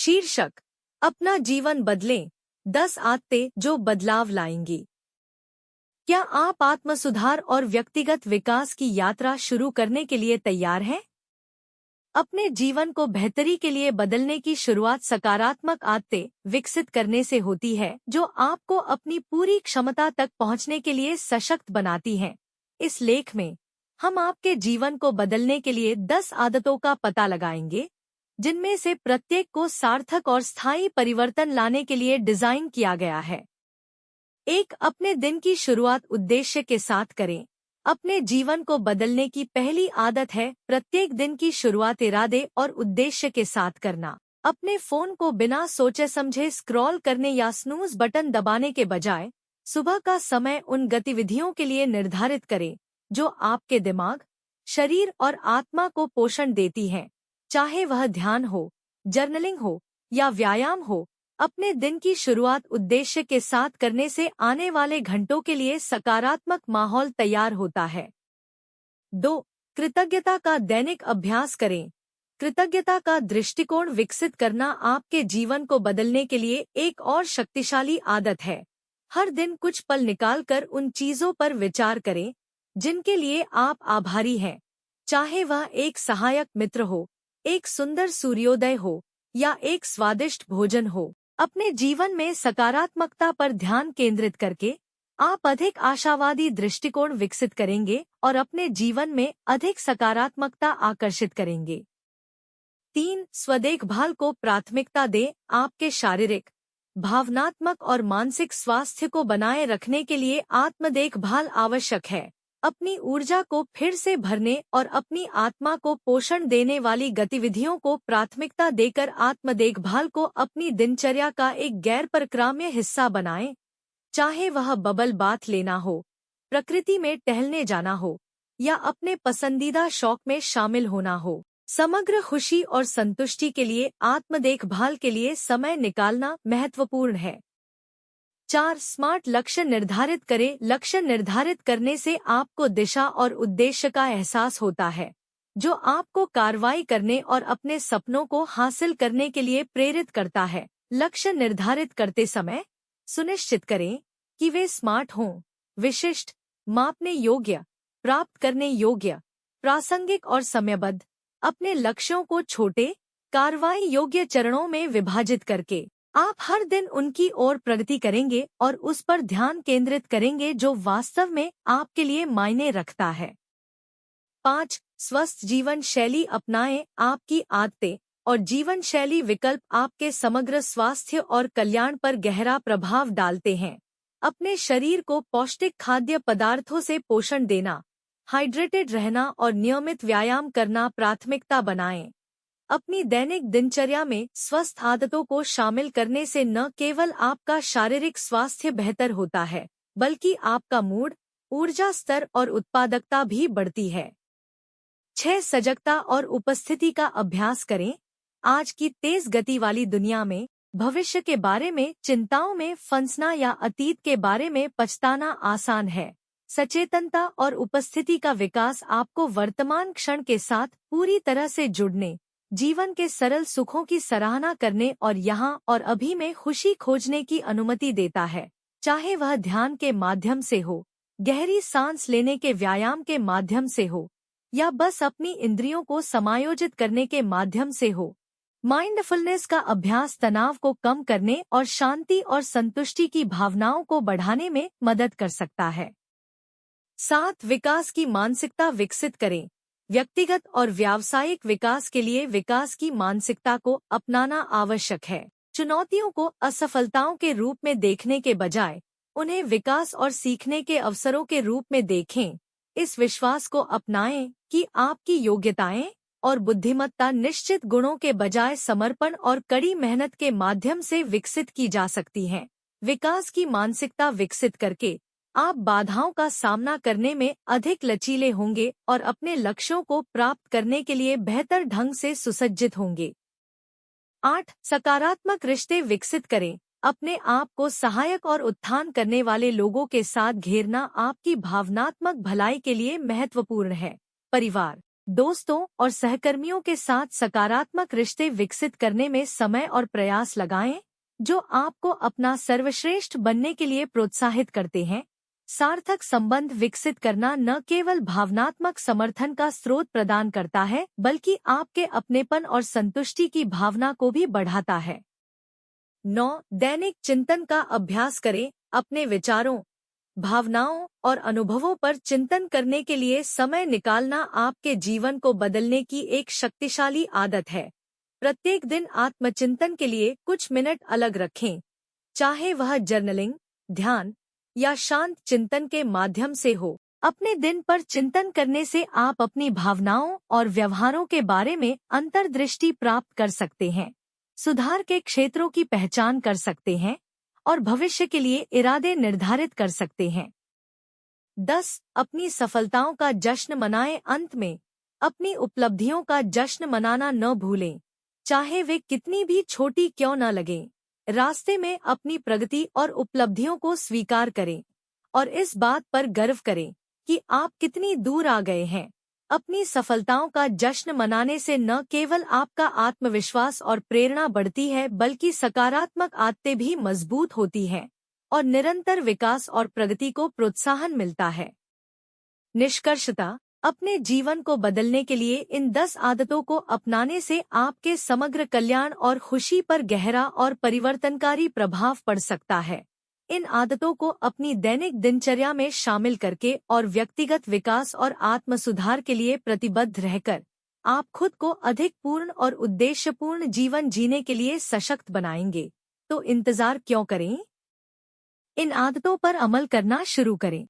शीर्षक, अपना जीवन बदलें, 10 आदतें जो बदलाव लाएंगी। क्या आप आत्मसुधार और व्यक्तिगत विकास की यात्रा शुरू करने के लिए तैयार हैं? अपने जीवन को बेहतरी के लिए बदलने की शुरुआत सकारात्मक आदतें विकसित करने से होती है, जो आपको अपनी पूरी क्षमता तक पहुंचने के लिए सशक्त बनाती हैं। इस लेख में हम आपके जीवन को बदलने के लिए 10 आदतों का पता लगाएंगे, जिनमें से प्रत्येक को सार्थक और स्थायी परिवर्तन लाने के लिए डिजाइन किया गया है। एक, अपने दिन की शुरुआत उद्देश्य के साथ करें। अपने जीवन को बदलने की पहली आदत है प्रत्येक दिन की शुरुआत इरादे और उद्देश्य के साथ करना। अपने फोन को बिना सोचे समझे स्क्रॉल करने या स्नूज बटन दबाने के बजाय सुबह का समय उन गतिविधियों के लिए निर्धारित करें जो आपके दिमाग, शरीर और आत्मा को पोषण देती हैं। चाहे वह ध्यान हो, जर्नलिंग हो या व्यायाम हो, अपने दिन की शुरुआत उद्देश्य के साथ करने से आने वाले घंटों के लिए सकारात्मक माहौल तैयार होता है। 2, कृतज्ञता का दैनिक अभ्यास करें। कृतज्ञता का दृष्टिकोण विकसित करना आपके जीवन को बदलने के लिए एक और शक्तिशाली आदत है। हर दिन कुछ पल निकालकर उन चीजों पर विचार करें जिनके लिए आप आभारी हैं। चाहे वह एक सहायक मित्र हो, एक सुंदर सूर्योदय हो या एक स्वादिष्ट भोजन हो। अपने जीवन में सकारात्मकता पर ध्यान केंद्रित करके आप अधिक आशावादी दृष्टिकोण विकसित करेंगे और अपने जीवन में अधिक सकारात्मकता आकर्षित करेंगे। 3, स्वदेखभाल को प्राथमिकता दें। आपके शारीरिक, भावनात्मक और मानसिक स्वास्थ्य को बनाए रखने के लिए आत्म देखभाल आवश्यक है। अपनी ऊर्जा को फिर से भरने और अपनी आत्मा को पोषण देने वाली गतिविधियों को प्राथमिकता देकर आत्म देखभाल को अपनी दिनचर्या का एक गैर परक्राम्य हिस्सा बनाएं। चाहे वह बबल बाथ लेना हो, प्रकृति में टहलने जाना हो या अपने पसंदीदा शौक में शामिल होना हो, समग्र खुशी और संतुष्टि के लिए आत्म देखभाल के लिए समय निकालना महत्वपूर्ण है। 4, स्मार्ट लक्ष्य निर्धारित करें। लक्ष्य निर्धारित करने से आपको दिशा और उद्देश्य का एहसास होता है, जो आपको कार्रवाई करने और अपने सपनों को हासिल करने के लिए प्रेरित करता है। लक्ष्य निर्धारित करते समय सुनिश्चित करें कि वे स्मार्ट हों, विशिष्ट, मापने योग्य, प्राप्त करने योग्य, प्रासंगिक और समयबद्ध। अपने लक्ष्यों को छोटे, कार्रवाई योग्य चरणों में विभाजित करके आप हर दिन उनकी ओर प्रगति करेंगे और उस पर ध्यान केंद्रित करेंगे जो वास्तव में आपके लिए मायने रखता है। 5, स्वस्थ जीवन शैली अपनाएं। आपकी आदतें और जीवन शैली विकल्प आपके समग्र स्वास्थ्य और कल्याण पर गहरा प्रभाव डालते हैं। अपने शरीर को पौष्टिक खाद्य पदार्थों से पोषण देना, हाइड्रेटेड रहना और नियमित व्यायाम करना प्राथमिकता बनाएं। अपनी दैनिक दिनचर्या में स्वस्थ आदतों को शामिल करने से न केवल आपका शारीरिक स्वास्थ्य बेहतर होता है, बल्कि आपका मूड, ऊर्जा स्तर और उत्पादकता भी बढ़ती है। 6, सजगता और उपस्थिति का अभ्यास करें। आज की तेज गति वाली दुनिया में भविष्य के बारे में चिंताओं में फंसना या अतीत के बारे में पछताना आसान है। सचेतनता और उपस्थिति का विकास आपको वर्तमान क्षण के साथ पूरी तरह से जुड़ने, जीवन के सरल सुखों की सराहना करने और यहाँ और अभी में खुशी खोजने की अनुमति देता है। चाहे वह ध्यान के माध्यम से हो, गहरी सांस लेने के व्यायाम के माध्यम से हो या बस अपनी इंद्रियों को समायोजित करने के माध्यम से हो। माइंडफुलनेस का अभ्यास तनाव को कम करने और शांति और संतुष्टि की भावनाओं को बढ़ाने में मदद कर सकता है। 7, विकास की मानसिकता विकसित करें। व्यक्तिगत और व्यावसायिक विकास के लिए विकास की मानसिकता को अपनाना आवश्यक है। चुनौतियों को असफलताओं के रूप में देखने के बजाय उन्हें विकास और सीखने के अवसरों के रूप में देखें। इस विश्वास को अपनाएं कि आपकी योग्यताएं और बुद्धिमत्ता निश्चित गुणों के बजाय समर्पण और कड़ी मेहनत के माध्यम से विकसित की जा सकती हैं। विकास की मानसिकता विकसित करके आप बाधाओं का सामना करने में अधिक लचीले होंगे और अपने लक्ष्यों को प्राप्त करने के लिए बेहतर ढंग से सुसज्जित होंगे। 8, सकारात्मक रिश्ते विकसित करें। अपने आप को सहायक और उत्थान करने वाले लोगों के साथ घेरना आपकी भावनात्मक भलाई के लिए महत्वपूर्ण है। परिवार, दोस्तों और सहकर्मियों के साथ सकारात्मक रिश्ते विकसित करने में समय और प्रयास लगाएं, जो आपको अपना सर्वश्रेष्ठ बनने के लिए प्रोत्साहित करते हैं। सार्थक संबंध विकसित करना न केवल भावनात्मक समर्थन का स्रोत प्रदान करता है, बल्कि आपके अपनेपन और संतुष्टि की भावना को भी बढ़ाता है। 9. दैनिक चिंतन का अभ्यास करें। अपने विचारों, भावनाओं और अनुभवों पर चिंतन करने के लिए समय निकालना आपके जीवन को बदलने की एक शक्तिशाली आदत है। प्रत्येक दिन आत्मचिंतन के लिए कुछ मिनट अलग रखें, चाहे वह जर्नलिंग, ध्यान या शांत चिंतन के माध्यम से हो। अपने दिन पर चिंतन करने से आप अपनी भावनाओं और व्यवहारों के बारे में अंतर्दृष्टि प्राप्त कर सकते हैं, सुधार के क्षेत्रों की पहचान कर सकते हैं और भविष्य के लिए इरादे निर्धारित कर सकते हैं। 10. अपनी सफलताओं का जश्न मनाएं। अंत में, अपनी उपलब्धियों का जश्न मनाना न भूलें, चाहे वे कितनी भी छोटी क्यों न लगें। रास्ते में अपनी प्रगति और उपलब्धियों को स्वीकार करें और इस बात पर गर्व करें कि आप कितनी दूर आ गए हैं। अपनी सफलताओं का जश्न मनाने से न केवल आपका आत्मविश्वास और प्रेरणा बढ़ती है, बल्कि सकारात्मक आदतें भी मजबूत होती हैं और निरंतर विकास और प्रगति को प्रोत्साहन मिलता है। निष्कर्षतः, अपने जीवन को बदलने के लिए इन 10 आदतों को अपनाने से आपके समग्र कल्याण और खुशी पर गहरा और परिवर्तनकारी प्रभाव पड़ सकता है। इन आदतों को अपनी दैनिक दिनचर्या में शामिल करके और व्यक्तिगत विकास और आत्म सुधार के लिए प्रतिबद्ध रहकर आप खुद को अधिक पूर्ण और उद्देश्यपूर्ण जीवन जीने के लिए सशक्त बनाएंगे। तो इंतजार क्यों करें? इन आदतों पर अमल करना शुरू करें।